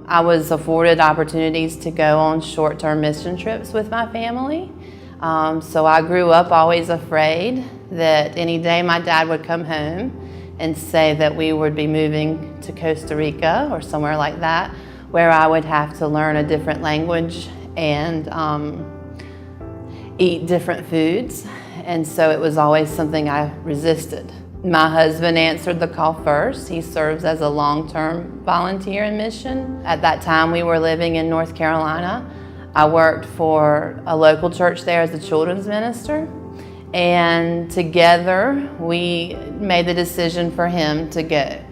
I was afforded opportunities to go on short-term mission trips with my family. So I grew up always afraid that any day my dad would come home and say that we would be moving to Costa Rica or somewhere like that, where I would have to learn a different language and eat different foods. And so it was always something I resisted. My husband answered the call first. He serves as a long-term volunteer in mission. At that time, we were living in North Carolina. I worked for a local church there as a children's minister. And together, we made the decision for him to go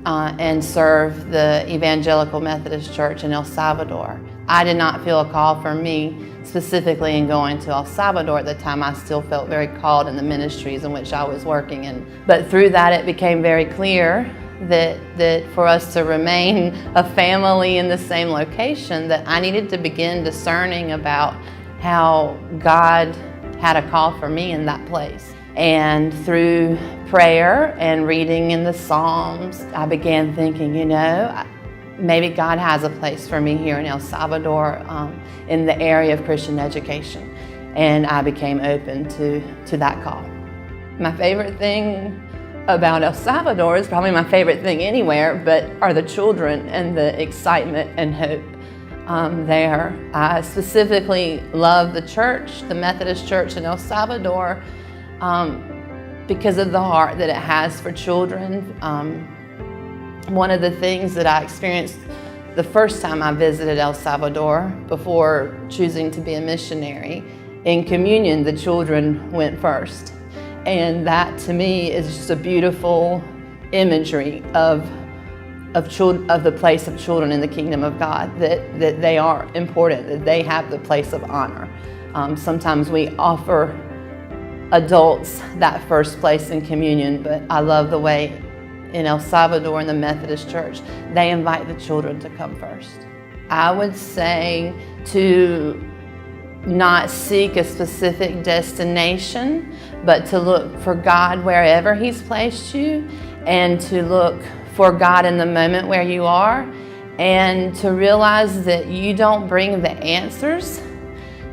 and serve the Evangelical Methodist Church in El Salvador. I did not feel a call for me specifically in going to El Salvador at the time. I still felt very called in the ministries in which I was working in. But through that, it became very clear that for us to remain a family in the same location, that I needed to begin discerning about how God had a call for me in that place. And through prayer and reading in the Psalms, I began thinking, maybe God has a place for me here in El Salvador in the area of Christian education. And I became open to that call. My favorite thing about El Salvador is probably my favorite thing anywhere, but are the children and the excitement and hope there. I specifically love the church, the Methodist Church in El Salvador, because of the heart that it has for children. One of the things that I experienced the first time I visited El Salvador before choosing to be a missionary, in communion, the children went first. And that to me is just a beautiful imagery of the place of children in the kingdom of God, that they are important, that they have the place of honor. Sometimes we offer adults that first place in communion, but I love the way in El Salvador in the Methodist Church, they invite the children to come first. I would say to not seek a specific destination, but to look for God wherever He's placed you, and to look for God in the moment where you are, and to realize that you don't bring the answers,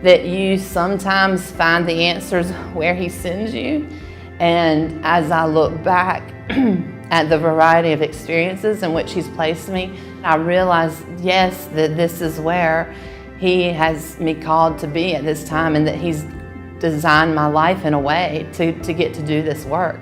that you sometimes find the answers where He sends you. And as I look back at the variety of experiences in which He's placed me, I realize, yes, that this is where He has me called to be at this time, and that He's designed my life in a way to get to do this work.